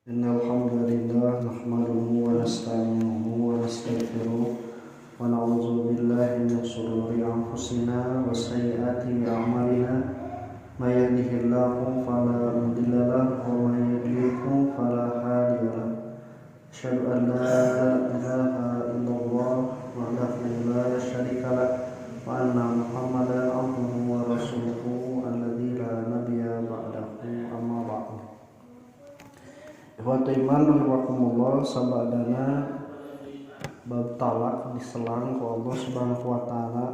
Innal hamdalillah nahmaduhu wa nasta'inuhu wa nastaghfiruh wa na'udzu billahi min shururi anfusina wa sayyiati a'malina may yahdihillahu fala mudilla lahu wa may yudlil fala hadiya lahu asyhadu an la ilaha illallah wahdahu la syarika lahu wa anna muhammadan abduhu wa rasuluhu alladzi la nabiyya ba'dahu amma ba'du. Ikhwatu iman rahimakumullah, sabadana bab talak diselang ku Allah Subhanahu wa taala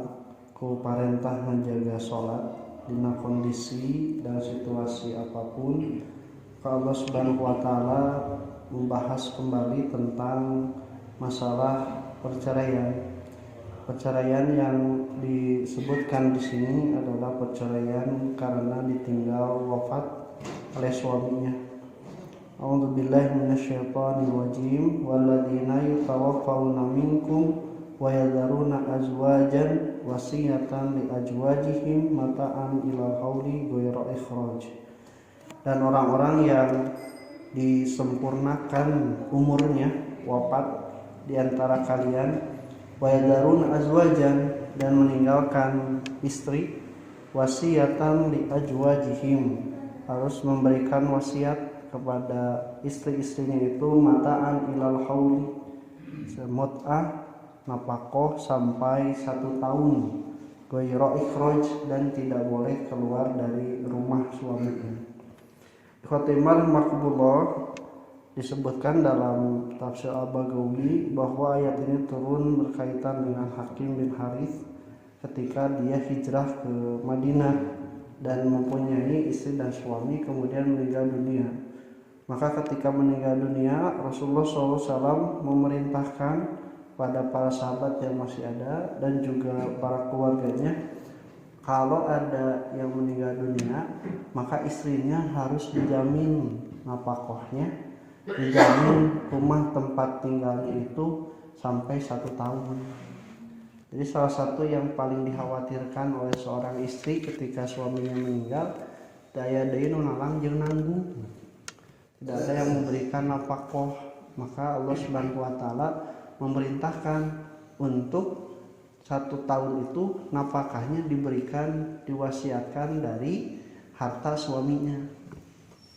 ku parentah menjaga salat dina kondisi dan situasi apapun. Allah Subhanahu wa taala membahas kembali tentang masalah perceraian. Perceraian yang disebutkan di sini adalah perceraian karena ditinggal wafat oleh suaminya. A'udzu billahi minasyaitonir rajim. Walladzina yatawaffawna minkum wa yadharuna azwajan wasiyatan li azwajihim mata'an ilal hauli ghairu ikhraj. Dan orang-orang yang disempurnakan umurnya wafat di antara kalian, wa yadharuna azwajan, dan meninggalkan istri, wasiyatan li azwajihim, harus memberikan wasiat kepada istri-istrinya itu mata'an ilal hauli, mut'ah napakoh sampai 1 tahun, ghairu ikhraj, dan tidak boleh keluar dari rumah suaminya. Khotimah makbullah, disebutkan dalam tafsir Al-Baghawi bahwa ayat ini turun berkaitan dengan Hakim bin Harith ketika dia hijrah ke Madinah dan mempunyai istri dan suami, kemudian meninggal dunia. Maka ketika meninggal dunia, Rasulullah SAW memerintahkan pada para sahabat yang masih ada dan juga para keluarganya, kalau ada yang meninggal dunia, maka istrinya harus dijamin nafkahnya, dijamin rumah tempat tinggalnya itu sampai 1 tahun. Jadi salah satu yang paling dikhawatirkan oleh seorang istri ketika suaminya meninggal, daya deui nu nalang jeung nanggung. Tidak ada yang memberikan nafkah, maka Allah Subhanahu wa taala memerintahkan untuk 1 tahun itu nafkahnya diberikan, diwasiatkan dari harta suaminya.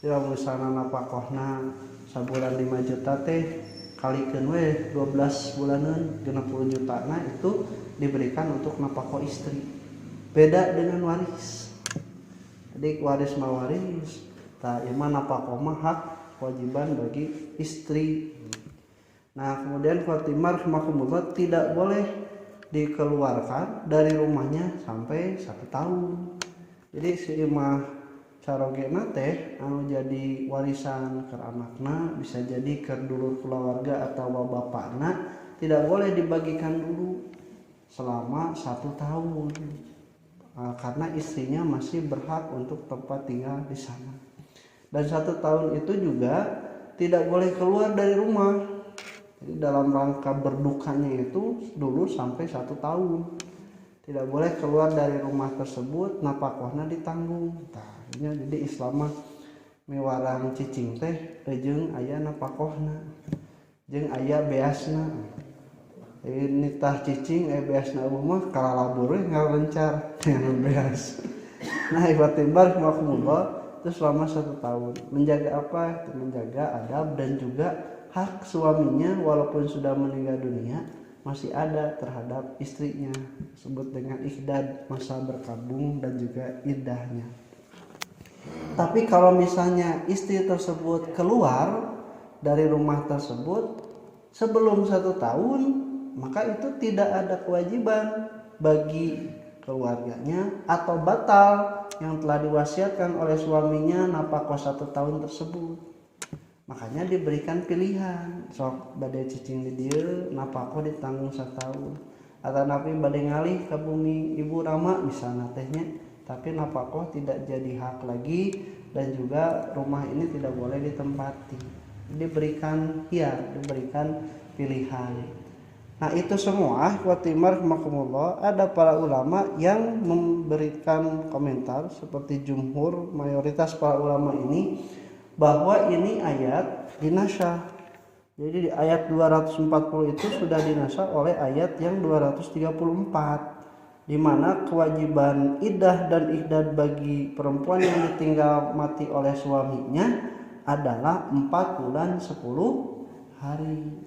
Jadi misalnya nafkahna sabulan 5 juta teh kalikeun we 12 bulanan 60 juta, nah itu diberikan untuk nafkah istri. Beda dengan waris. Jadi waris mah waris, ta ieu mah nafkah mah hak kewajiban bagi istri. Nah, kemudian Fatimah rahimahumullah tidak boleh dikeluarkan dari rumahnya sampai 1 tahun. Jadi si imah carogena teh anu jadi warisan ke anakna, bisa jadi ke dulur keluarga atau bapakna, tidak boleh dibagikan dulu selama 1 tahun. Karena istrinya masih berhak untuk tempat tinggal di sana. Dan 1 tahun itu juga tidak boleh keluar dari rumah. Jadi dalam rangka berdukanya itu dulu sampai 1 tahun. Tidak boleh keluar dari rumah tersebut, nafkahna ditanggung. Jadi Islam miwarang cicing teh jeung aya nafkahna, jeung aya beasna. Ini tah cicing beasna mah kalalabur we ngalencar dengan beas. Nah, ikhwatibar rahimakumullah, itu selama 1 tahun menjaga apa? Menjaga adab dan juga hak suaminya walaupun sudah meninggal dunia masih ada terhadap istrinya, disebut dengan ihdad, masa berkabung dan juga iddahnya. Tapi kalau misalnya istri tersebut keluar dari rumah tersebut sebelum 1 tahun, maka itu tidak ada kewajiban bagi keluarganya atau batal yang telah diwasiatkan oleh suaminya nafkah 1 tahun tersebut. Makanya diberikan pilihan, sok bade cicing di dieu nafkah ditanggung 1 tahun, atau napi bade ngalih ke bumi ibu Rama misalnya tehnya, tapi nafkah tidak jadi hak lagi dan juga rumah ini tidak boleh ditempati. Diberikan diberikan pilihan. Nah, itu semua Fatimah rahimakumullah, ada para ulama yang memberikan komentar seperti jumhur, mayoritas para ulama ini bahwa ini ayat dinasah. Jadi di ayat 240 itu sudah dinasah oleh ayat yang 234, di mana kewajiban iddah dan ihdad bagi perempuan yang ditinggal mati oleh suaminya adalah 4 bulan 10 hari.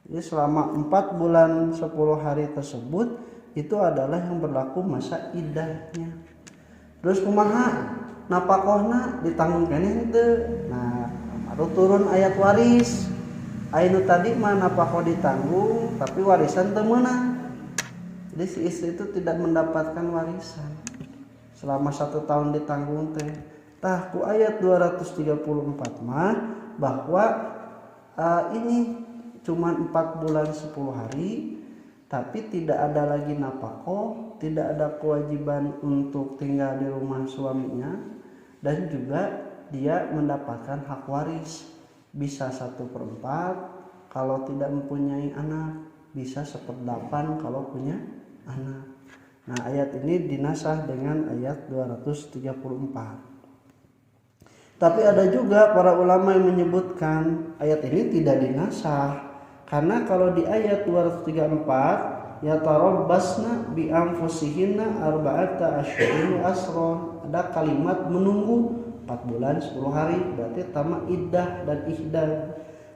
Jadi selama 4 bulan 10 hari tersebut itu adalah yang berlaku masa iddahnya. Terus kumaha napakohna ditanggung keneh teu. Nah, baru turun ayat waris. Ainu tadi mah napakoh ditanggung tapi warisan teu meunang. Jadi si istri itu tidak mendapatkan warisan selama 1 tahun ditanggung teh. Tah ku ayat 234 mah bahwa ini cuma 4 bulan 10 hari, tapi tidak ada lagi napakoh, tidak ada kewajiban untuk tinggal di rumah suaminya, dan juga dia mendapatkan hak waris bisa 1/4 kalau tidak mempunyai anak, bisa 1/8 kalau punya anak. Nah, ayat ini dinasah dengan ayat 234. Tapi ada juga para ulama yang menyebutkan ayat ini tidak dinasah, karena kalau di ayat 234 ya tarabbasna bi anfusihinna arba'ata asyhurin asron, ada kalimat menunggu 4 bulan 10 hari, berarti tamat iddah dan ihdad.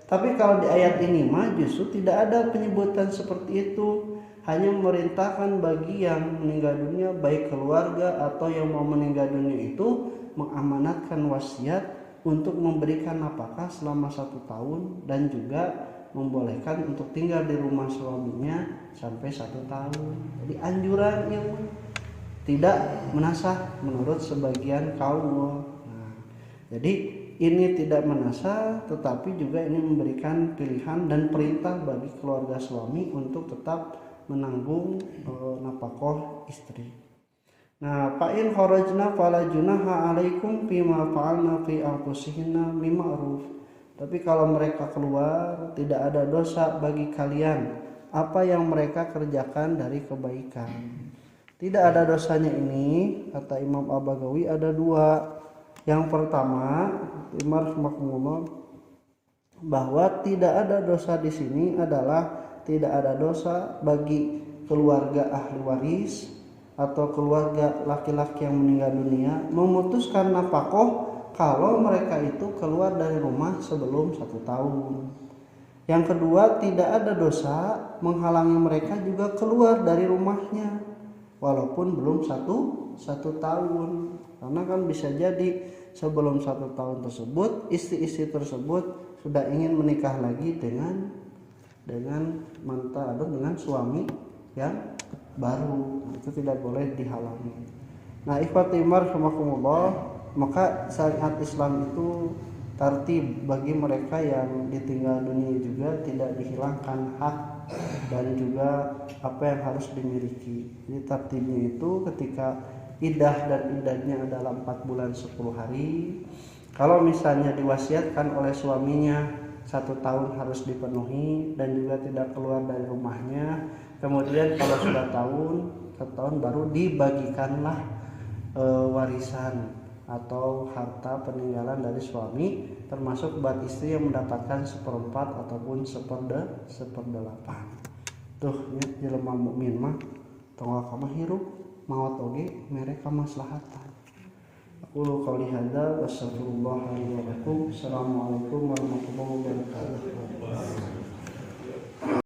Tapi kalau di ayat ini mah justru tidak ada penyebutan seperti itu, hanya memerintahkan bagi yang meninggal dunia baik keluarga atau yang mau meninggal dunia itu mengamanatkan wasiat untuk memberikan nafkah selama 1 tahun dan juga membolehkan untuk tinggal di rumah suaminya sampai 1 tahun. Jadi anjuran yang tidak menasah menurut sebagian kaum. Nah, jadi ini tidak menasah, tetapi juga ini memberikan pilihan dan perintah bagi keluarga suami untuk tetap menanggung nafkah istri. Nah, fa in kharajna fala junaha alaikum fima fa'alna fi anfusihinna min ma'ruf. Tapi kalau mereka keluar, tidak ada dosa bagi kalian apa yang mereka kerjakan dari kebaikan. Tidak ada dosanya ini, kata Imam Al-Baghawi, ada 2. Yang pertama, Imam Rahimahullah, bahwa tidak ada dosa di sini adalah tidak ada dosa bagi keluarga ahli waris atau keluarga laki-laki yang meninggal dunia memutuskan nafkah kalau mereka itu keluar dari rumah sebelum 1 tahun. Yang kedua, tidak ada dosa menghalangi mereka juga keluar dari rumahnya walaupun belum satu tahun, karena kan bisa jadi sebelum 1 tahun tersebut istri-istri tersebut sudah ingin menikah lagi dengan mantan atau dengan suami yang baru. Itu tidak boleh dihalangi. Nah, ikhwati rahimakumullah, maka syariat Islam itu tertib bagi mereka yang ditinggal dunia juga tidak dihilangkan hak dan juga apa yang harus dimiliki. Jadi tertibnya itu ketika iddah dan iddahnya adalah 4 bulan 10 hari. Kalau misalnya diwasiatkan oleh suaminya 1 tahun harus dipenuhi dan juga tidak keluar dari rumahnya. Kemudian kalau sudah 1 tahun baru dibagikanlah warisan atau harta peninggalan dari suami, termasuk buat istri yang mendapatkan 1/4 ataupun 1/8. Tuh ya, jelema mukmin mah tonggal ka hirup maot oge mere kamaslahatan. Aku qouli hadza wa astaghfirullah li wa lakum. Assalamualaikum warahmatullahi wabarakatuh.